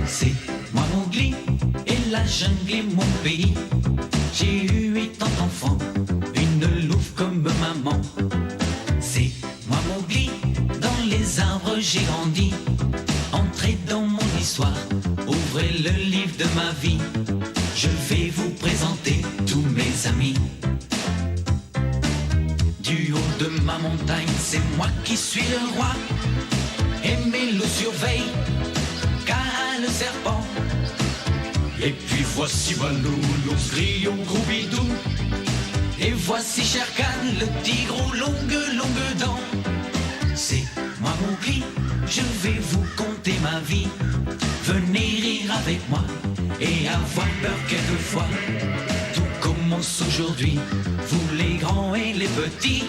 C'est moi Mowgli et la jungle est mon pays. J'ai eu 8 ans d'enfant, une louve comme maman. C'est moi Mowgli, dans les arbres j'ai grandi. Entrez dans mon histoire, ouvrez le livre de ma vie. Je vais vous présenter tous mes amis. Du haut de ma montagne, c'est moi qui suis le roi. Et mes loups surveillent, car le serpent. Et puis voici Balou, l'ours gris au gros bidou. Et voici Shere Khan, le tigre aux longues dents. C'est moi Mowgli, je vais vous conter ma vie. Venez rire avec moi et avoir peur quelquefois. Tout commence aujourd'hui, vous les grands et les petits.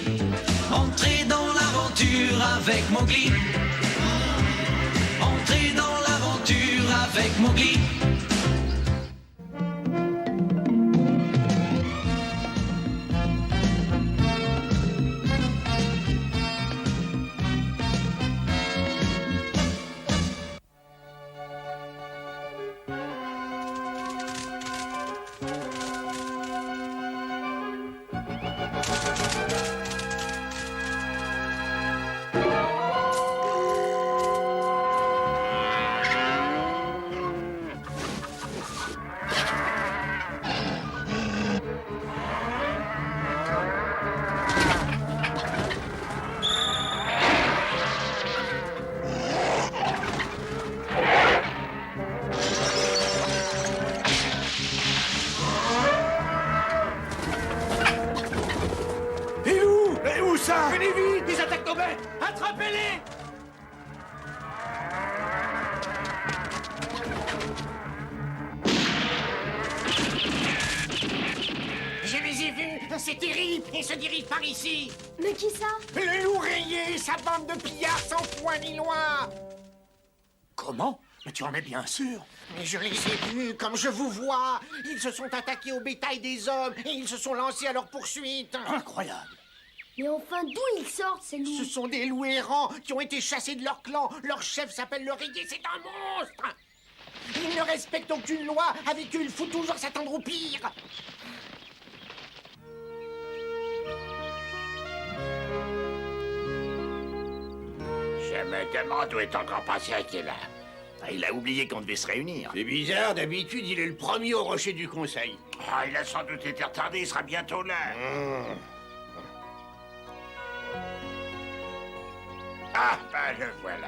Entrez dans l'aventure avec Mowgli. Entrez dans l'aventure avec Mowgli. Venez vite, ils attaquent nos bêtes! Attrapez-les! Je les ai vus, c'est terrible, ils se dirigent par ici. Mais qui ça? Le loup rayé, sa bande de pillards sans foi ni loi. Comment? Mais tu en es bien sûr? Mais je les ai vus comme je vous vois. Ils se sont attaqués au bétail des hommes et ils se sont lancés à leur poursuite. Incroyable! Mais enfin, d'où ils sortent, ces loups? Ce sont des loups errants qui ont été chassés de leur clan. Leur chef s'appelle le rayé, c'est un monstre. Il ne respecte aucune loi, avec eux il faut toujours s'attendre au pire. Je me demande où est encore passé Akela. Il a oublié qu'on devait se réunir. C'est bizarre, d'habitude, il est le premier au rocher du conseil. Ah, il a sans doute été retardé, il sera bientôt là. Ah, bah le voilà.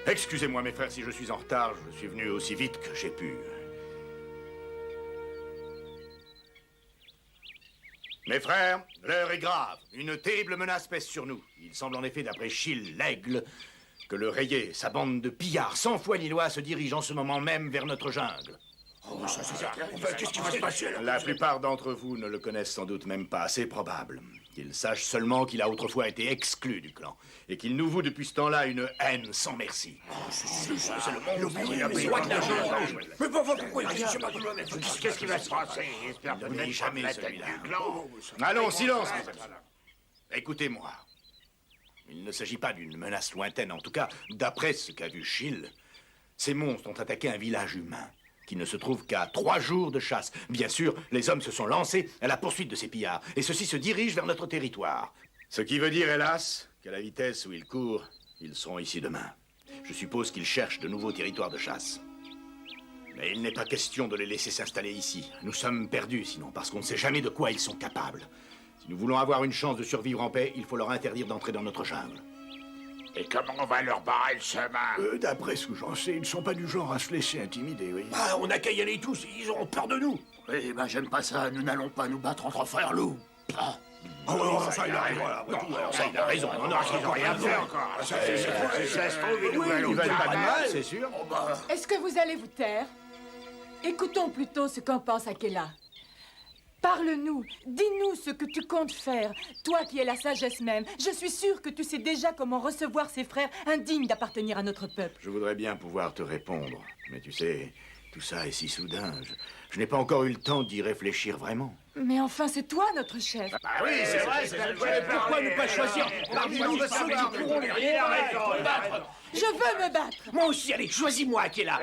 Excusez-moi, mes frères, si je suis en retard. Je suis venu aussi vite que j'ai pu. Mes frères, l'heure est grave. Une terrible menace pèse sur nous. Il semble en effet, d'après Schill, l'aigle, que le rayé, sa bande de pillards sans foi ni loi, se dirige en ce moment même vers notre jungle. Oh, ça, c'est ça. Enfin, qu'est-ce qui va se passer, là? La plupart d'entre vous ne le connaissent sans doute même pas. C'est probable. Qu'ils sachent seulement qu'il a autrefois été exclu du clan et qu'il nous voue depuis ce temps-là une haine sans merci. C'est le monde. Mais pourquoi il Qu'est-ce qui va se passer? J'espère que Il vous ne n'êtes pas jamais de la tête celui-là. du clan. Allons, silence, mes amis. Écoutez-moi. Il ne s'agit pas d'une menace lointaine, en tout cas, d'après ce qu'a vu Schill. Ces monstres ont attaqué un village humain qui ne se trouve qu'à 3 jours de chasse. Bien sûr, les hommes se sont lancés à la poursuite de ces pillards, et ceux-ci se dirigent vers notre territoire. Ce qui veut dire, hélas, qu'à la vitesse où ils courent, ils seront ici demain. Je suppose qu'ils cherchent de nouveaux territoires de chasse. Mais il n'est pas question de les laisser s'installer ici. Nous sommes perdus, sinon, parce qu'on ne sait jamais de quoi ils sont capables. Si nous voulons avoir une chance de survivre en paix, il faut leur interdire d'entrer dans notre jungle. Et comment on va leur barrer le chemin? D'après ce que j'en sais, ils ne sont pas du genre à se laisser intimider, oui. Ah, on n'a qu'à y aller tous, ils auront peur de nous. Eh ben, j'aime pas ça. Nous n'allons pas nous battre entre frères loups. Ah. Ça, il a raison. Non, ça, il a raison. On n'aura rien fait encore. Ça se trouve, il nous va pas de mal, c'est sûr. Est-ce que vous allez vous taire? Écoutons plutôt ce qu'en pense Akela. Parle-nous, dis-nous ce que tu comptes faire. Toi qui es la sagesse même, je suis sûre que tu sais déjà comment recevoir ces frères indignes d'appartenir à notre peuple. Je voudrais bien pouvoir te répondre, mais tu sais, tout ça est si soudain. Je n'ai pas encore eu le temps d'y réfléchir vraiment. Mais enfin, c'est toi notre chef. Oui, c'est vrai, pourquoi ne pas choisir parmi nous ceux qui pourront les combattre? Je veux me battre. Moi aussi, allez, choisis-moi, Akela.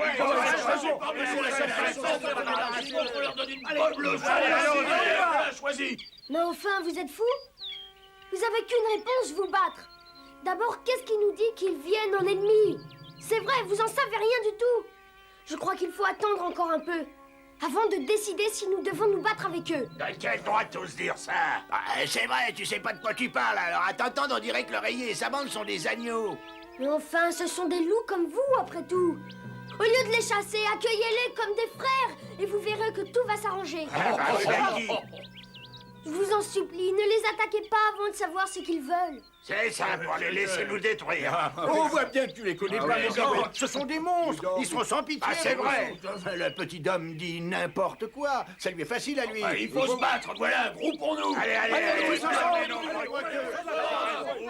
Choisis. Mais enfin, vous êtes fous? Vous avez qu'une réponse, vous battre. D'abord, qu'est-ce qui nous dit qu'ils viennent en ennemis? C'est vrai, vous en savez rien du tout. Je crois qu'il faut attendre encore un peu, avant de décider si nous devons nous battre avec eux. T'as quel droit de tous dire ça? C'est vrai, tu sais pas de quoi tu parles, alors à t'entendre, on dirait que l'oreiller et sa bande sont des agneaux. Mais enfin, ce sont des loups comme vous, après tout. Au lieu de les chasser, accueillez-les comme des frères, et vous verrez que tout va s'arranger. Je vous en supplie, ne les attaquez pas avant de savoir ce qu'ils veulent. C'est ça, pour les laisser nous détruire. On voit bien que tu les connais pas, les hommes. Ce sont des monstres. Ils sont sans pitié. Ah, c'est vrai. Le petit homme dit n'importe quoi. Ça lui est facile à lui. Il faut se battre, voilà, groupons-nous. Allez, tous ensemble.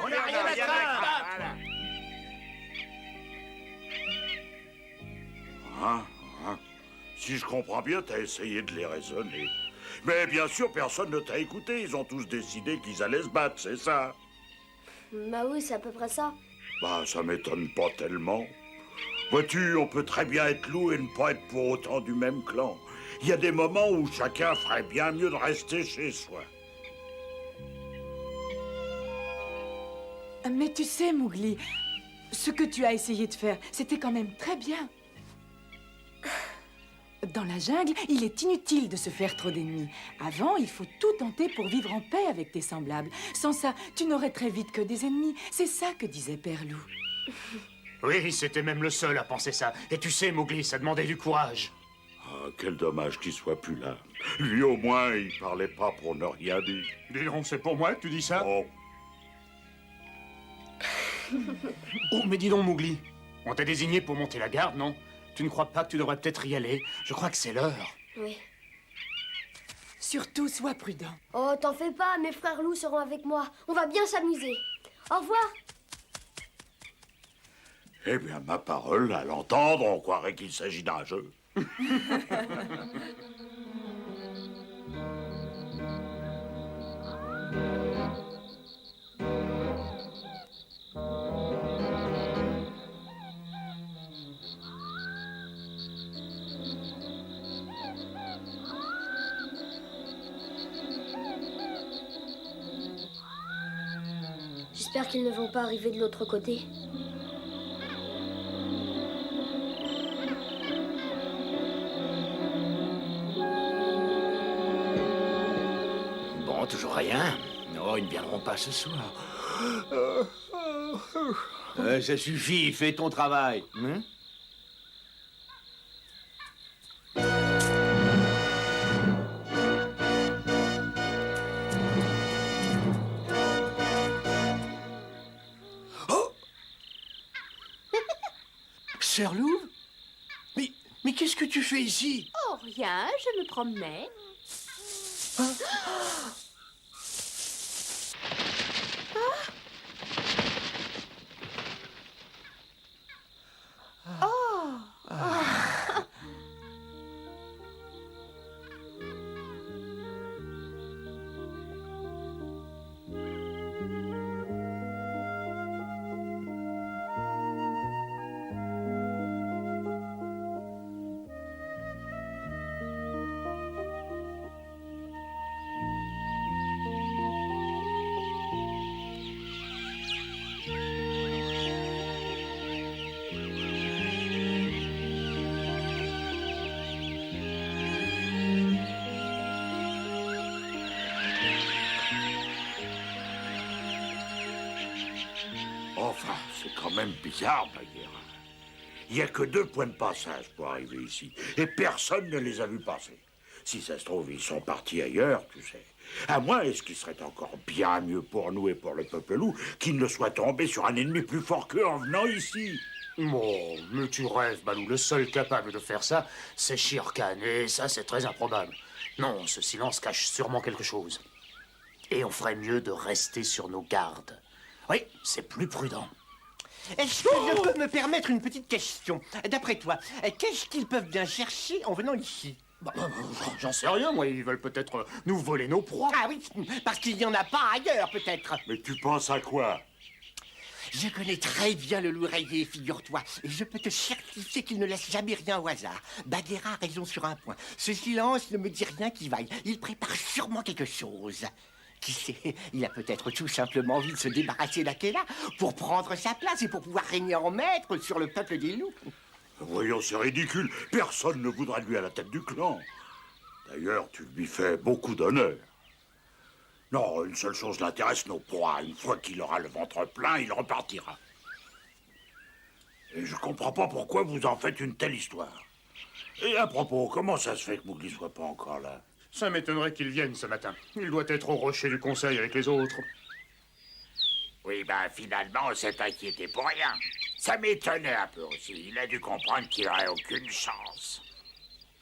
On n'a rien à craindre. Si je comprends bien, t'as essayé de les raisonner. Mais bien sûr, personne ne t'a écouté. Ils ont tous décidé qu'ils allaient se battre, c'est ça? Bah oui, c'est à peu près ça. Bah, ça m'étonne pas tellement. Vois-tu, on peut très bien être loup et ne pas être pour autant du même clan. Il y a des moments où chacun ferait bien mieux de rester chez soi. Mais tu sais, Mowgli, ce que tu as essayé de faire, c'était quand même très bien. Dans la jungle, il est inutile de se faire trop d'ennemis. Avant, il faut tout tenter pour vivre en paix avec tes semblables. Sans ça, tu n'aurais très vite que des ennemis. C'est ça que disait Père Loup. Oui, c'était même le seul à penser ça. Et tu sais, Mowgli, ça demandait du courage. Ah, quel dommage qu'il soit plus là. Lui, au moins, il parlait pas pour ne rien dire. Dis donc, c'est pour moi que tu dis ça? Oh, Oh, mais dis donc, Mowgli. On t'a désigné pour monter la garde, non? Tu ne crois pas que tu devrais peut-être y aller? Je crois que c'est l'heure. Oui. Surtout, sois prudent. Oh, t'en fais pas, mes frères loups seront avec moi. On va bien s'amuser. Au revoir. eh bien, ma parole, à l'entendre, on croirait qu'il s'agit d'un jeu. J'espère qu'ils ne vont pas arriver de l'autre côté. Bon, toujours rien. Non, ils ne viendront pas ce soir. Ça suffit, fais ton travail. Hein? Sœur Louve? Mais qu'est-ce que tu fais ici? Oh, rien, je me promenais. Enfin, c'est quand même bizarre, Bagheera. Il n'y a que 2 points de passage pour arriver ici, et personne ne les a vus passer. Si ça se trouve, ils sont partis ailleurs, tu sais. À moins, et ce qui serait encore bien mieux pour nous et pour le peuple loup, qu'il ne soit tombé sur un ennemi plus fort qu'eux en venant ici. Oh, mais tu rêves, Balou. Le seul capable de faire ça, c'est Shere Khan, et ça, c'est très improbable. Non, ce silence cache sûrement quelque chose. Et on ferait mieux de rester sur nos gardes. Oui, c'est plus prudent. Est-ce que je peux me permettre une petite question? D'après toi, qu'est-ce qu'ils peuvent bien chercher en venant ici? J'en sais rien, moi. Ils veulent peut-être nous voler nos proies. Ah oui, parce qu'il n'y en a pas ailleurs, peut-être. Mais tu penses à quoi? Je connais très bien le loup rayé, figure-toi, et je peux te certifier qu'il ne laisse jamais rien au hasard. Bagheera a raison sur un point. Ce silence ne me dit rien qui vaille. Il prépare sûrement quelque chose. Qui sait, il a peut-être tout simplement envie de se débarrasser d'Akela pour prendre sa place et pour pouvoir régner en maître sur le peuple des loups. Voyons, c'est ridicule. Personne ne voudra lui à la tête du clan. D'ailleurs, tu lui fais beaucoup d'honneur. Non, une seule chose l'intéresse, nos proies. Une fois qu'il aura le ventre plein, il repartira. Et je comprends pas pourquoi vous en faites une telle histoire. Et à propos, comment ça se fait que Mowgli soit pas encore là? Ça m'étonnerait qu'il vienne ce matin. Il doit être au rocher du conseil avec les autres. Oui, ben finalement, on s'est inquiété pour rien. Ça m'étonnait un peu aussi. Il a dû comprendre qu'il n'aurait aucune chance.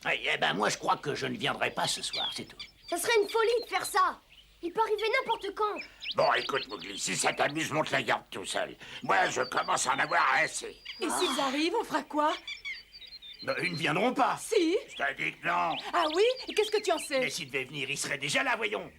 Oui, eh ben moi je crois que je ne viendrai pas ce soir, c'est tout. Ça serait une folie de faire ça. Il peut arriver n'importe quand. Bon, écoute, Mowgli, si ça t'amuse, monte la garde tout seul. Moi, je commence à en avoir assez. Et s'ils arrivent, on fera quoi? Ben, ils ne viendront pas. Si. Je t'ai dit que non. Ah oui? Et qu'est-ce que tu en sais? Mais s'ils devaient venir, ils seraient déjà là, voyons.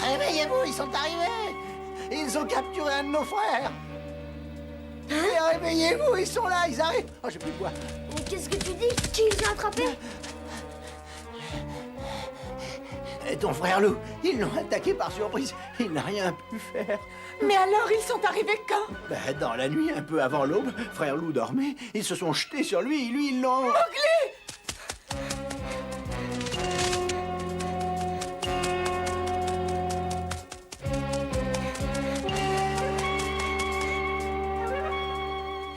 Réveillez-vous, ils sont arrivés. Ils ont capturé un de nos frères. Et réveillez-vous, ils sont là, ils arrivent. Oh, j'ai plus de bois. Mais qu'est-ce que tu dis? Qui les a attrapés? Et ton frère loup, ils l'ont attaqué par surprise. Il n'a rien pu faire. Mais alors, ils sont arrivés quand? Ben, dans la nuit, un peu avant l'aube, frère loup dormait. Ils se sont jetés sur lui et lui, ils l'ont... Mowgli!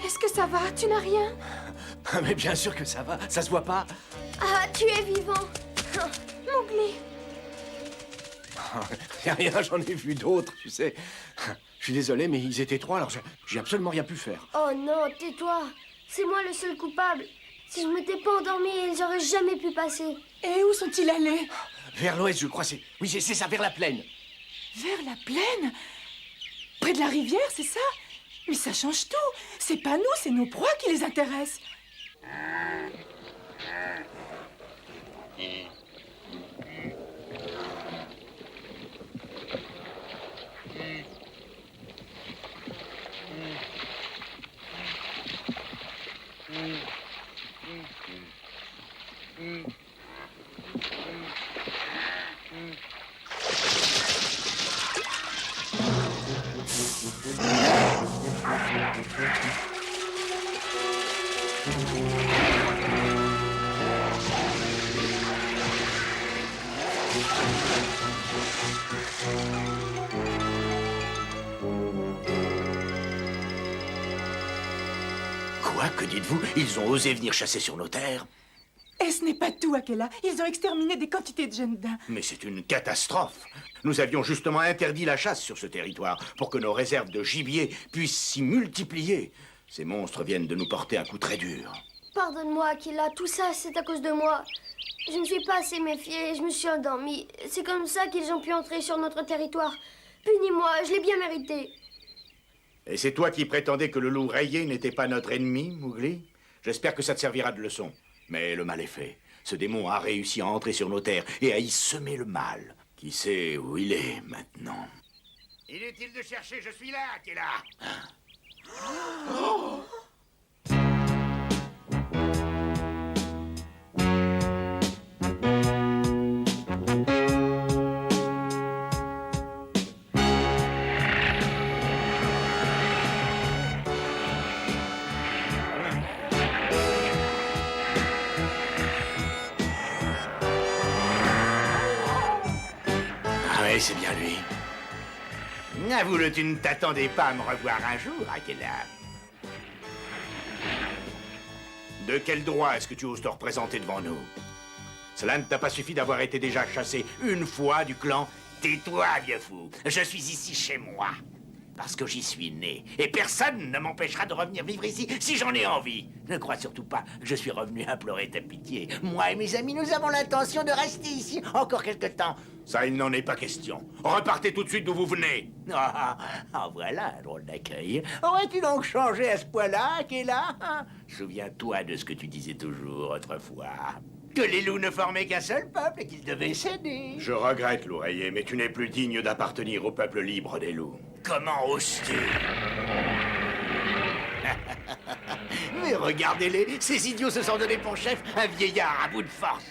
Est-ce que ça va? Tu n'as rien? Mais bien sûr que ça va, ça se voit pas. Ah, tu es vivant. Ah, Mowgli. Rien, j'en ai vu d'autres, tu sais. Je suis désolé, mais ils étaient trois, alors j'ai absolument rien pu faire. Oh non, tais-toi. C'est moi le seul coupable. Si je m'étais pas endormi, ils auraient jamais pu passer. Et où sont-ils allés? Vers l'ouest, je crois, c'est... Oui, c'est ça, vers la plaine. Vers la plaine? Près de la rivière, c'est ça? Mais ça change tout. C'est pas nous, c'est nos proies qui les intéressent. dites-vous? Ils ont osé venir chasser sur nos terres. Et ce n'est pas tout, Akela. Ils ont exterminé des quantités de jeunes dames. Mais c'est une catastrophe. Nous avions justement interdit la chasse sur ce territoire pour que nos réserves de gibier puissent s'y multiplier. Ces monstres viennent de nous porter un coup très dur. Pardonne-moi, Akela, tout ça, c'est à cause de moi. Je ne suis pas assez méfiée, je me suis endormie. C'est comme ça qu'ils ont pu entrer sur notre territoire. Punis-moi, je l'ai bien mérité. Et c'est toi qui prétendais que le loup rayé n'était pas notre ennemi, Mowgli? J'espère que ça te servira de leçon. Mais le mal est fait. Ce démon a réussi à entrer sur nos terres et à y semer le mal. Qui sait où il est maintenant? Inutile de chercher, je suis là, qui est là. Ah oui, c'est bien lui. Avoue-le, tu ne t'attendais pas à me revoir un jour, Akela. De quel droit est-ce que tu oses te représenter devant nous? Cela ne t'a pas suffi d'avoir été déjà chassé une fois du clan? Tais-toi, vieux fou. Je suis ici chez moi. Parce que j'y suis né. Et personne ne m'empêchera de revenir vivre ici si j'en ai envie. Ne crois surtout pas que je suis revenu implorer ta pitié. Moi et mes amis, nous avons l'intention de rester ici encore quelque temps. Ça, il n'en est pas question. Repartez tout de suite d'où vous venez. Voilà un drôle d'accueil. Aurais-tu donc changé à ce point-là, Akela? Souviens-toi de ce que tu disais toujours autrefois. Que les loups ne formaient qu'un seul peuple et qu'ils devaient s'aider. Je regrette, l'oreiller, mais tu n'es plus digne d'appartenir au peuple libre des loups. Comment oses-tu? Mais regardez-les, ces idiots se sont donné pour chef un vieillard à bout de force.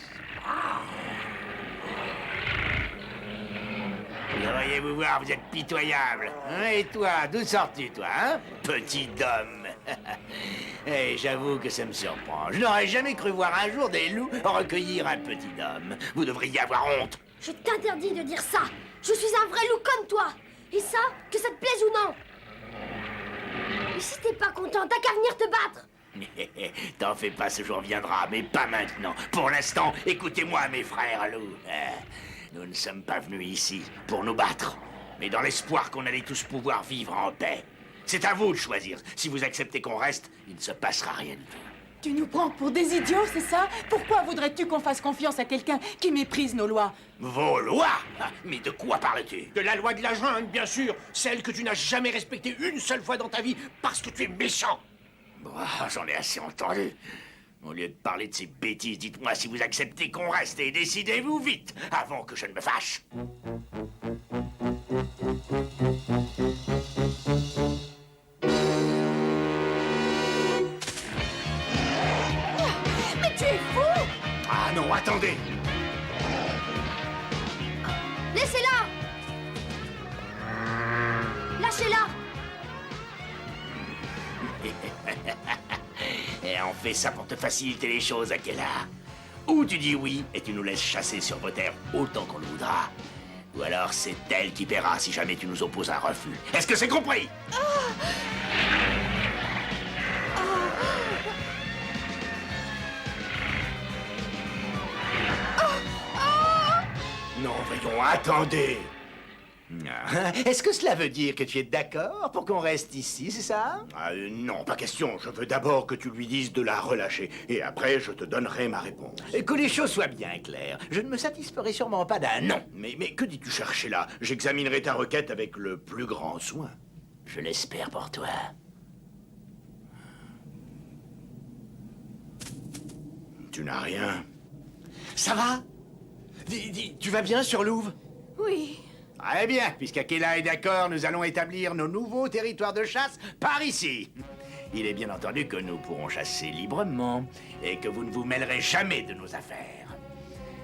Devriez-vous voir, vous êtes pitoyable. Et toi, d'où sors-tu, toi, hein? Petit homme. Et j'avoue que ça me surprend. Je n'aurais jamais cru voir un jour des loups recueillir un petit homme. Vous devriez avoir honte. Je t'interdis de dire ça. Je suis un vrai loup comme toi. Et ça, que ça te plaise ou non. Et si t'es pas content, t'as qu'à venir te battre. T'en fais pas, ce jour viendra, mais pas maintenant. Pour l'instant, écoutez-moi, mes frères loups. Nous ne sommes pas venus ici pour nous battre, mais dans l'espoir qu'on allait tous pouvoir vivre en paix. C'est à vous de choisir. Si vous acceptez qu'on reste, il ne se passera rien du tout. Tu nous prends pour des idiots, c'est ça? Pourquoi voudrais-tu qu'on fasse confiance à quelqu'un qui méprise nos lois? Vos lois? Mais de quoi parles-tu? De la loi de la jungle, bien sûr. Celle que tu n'as jamais respectée une seule fois dans ta vie parce que tu es méchant. J'en ai assez entendu. Au lieu de parler de ces bêtises, dites-moi si vous acceptez qu'on reste et décidez-vous vite, avant que je ne me fâche. Mais tu es fou! Ah non, attendez! Laissez-la. Lâchez-la. Et on fait ça pour te faciliter les choses, Akela. Ou tu dis oui et tu nous laisses chasser sur vos terres autant qu'on le voudra. Ou alors c'est elle qui paiera si jamais tu nous opposes un refus. Est-ce que c'est compris? Non, voyons, attendez! Est-ce que cela veut dire que tu es d'accord pour qu'on reste ici, c'est ça? Non, pas question. Je veux d'abord que tu lui dises de la relâcher. Et après, je te donnerai ma réponse. Que les choses soient bien claires. Je ne me satisferai sûrement pas d'un non. Mais que dis-tu chercher là? J'examinerai ta requête avec le plus grand soin. Je l'espère pour toi. Tu n'as rien. Ça va? Tu vas bien, Surlouve? Oui. Très bien, puisqu'Akela est d'accord, nous allons établir nos nouveaux territoires de chasse par ici. Il est bien entendu que nous pourrons chasser librement et que vous ne vous mêlerez jamais de nos affaires.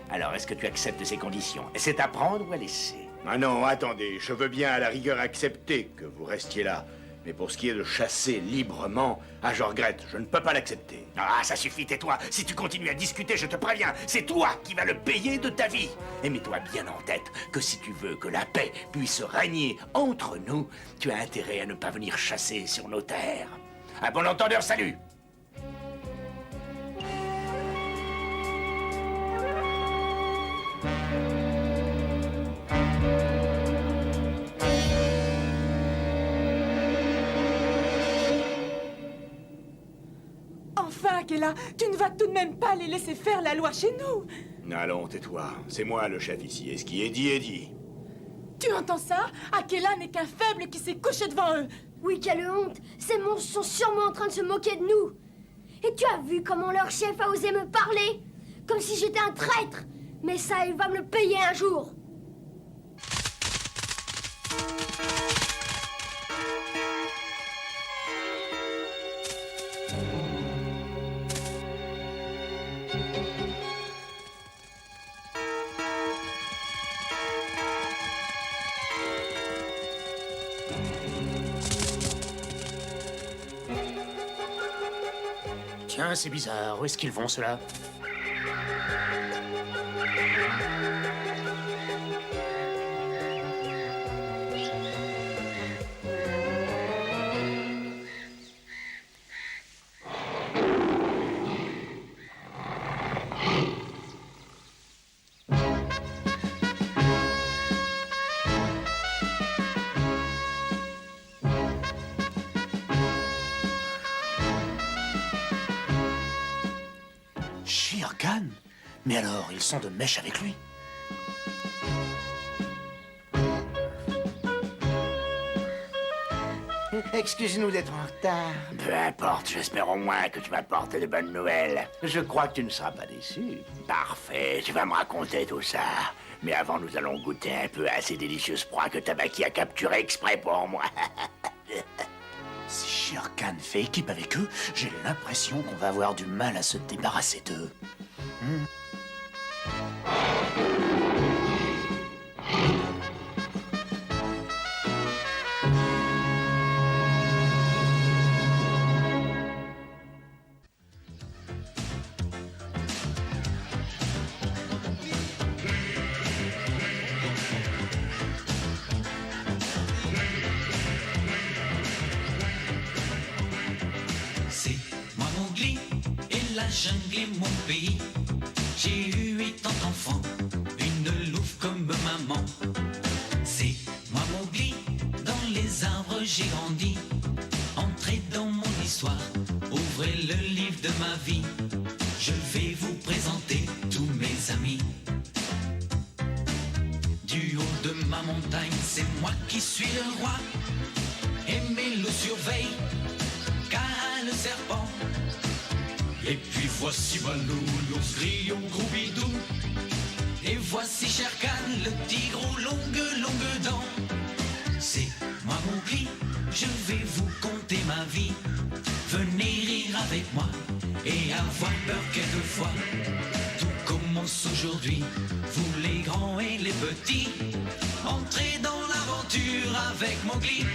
Alors, est-ce que tu acceptes ces conditions? C'est à prendre ou à laisser? Ah non, attendez, je veux bien à la rigueur accepter que vous restiez là. Mais pour ce qui est de chasser librement, je regrette, je ne peux pas l'accepter. Ah, ça suffit, tais-toi. Si tu continues à discuter, je te préviens, c'est toi qui vas le payer de ta vie. Et mets-toi bien en tête que si tu veux que la paix puisse régner entre nous, tu as intérêt à ne pas venir chasser sur nos terres. À bon entendeur, salut! Akela. Tu ne vas tout de même pas les laisser faire la loi chez nous. Allons, tais-toi. C'est moi le chef ici, et ce qui est dit est dit. Tu entends ça? Akela n'est qu'un faible qui s'est couché devant eux. Oui, quelle honte! Ces monstres sont sûrement en train de se moquer de nous. Et tu as vu comment leur chef a osé me parler? Comme si j'étais un traître. Mais ça, il va me le payer un jour. Tiens, c'est bizarre. Où est-ce qu'ils vont, ceux-là? Shere Khan? Mais alors, ils sont de mèche avec lui? Excuse-nous d'être en retard. Peu importe, j'espère au moins que tu m'apportes de bonnes nouvelles. Je crois que tu ne seras pas déçu. Parfait, tu vas me raconter tout ça. Mais avant, nous allons goûter un peu à ces délicieuses proies que Tabaki a capturées exprès pour moi. Si Shere Khan fait équipe avec eux, j'ai l'impression qu'on va avoir du mal à se débarrasser d'eux. C'est moi Mowgli et la jungle est mon pays. J'ai eu 8 ans d'enfant, une louve comme maman. C'est moi Mowgli, dans les arbres j'ai grandi. Entrez dans mon histoire, ouvrez le livre de ma vie. Je vais vous présenter tous mes amis. Du haut de ma montagne, c'est moi qui suis le roi. Et mes loups surveillent le serpent. Et puis voici Balou, l'ours gris au gros bidou. Et voici Shere Khan, le tigre aux longues dents. C'est moi Mowgli, je vais vous conter ma vie. Venez rire avec moi et avoir peur quelquefois. Tout commence aujourd'hui, vous les grands et les petits. Entrez dans l'aventure avec Mowgli.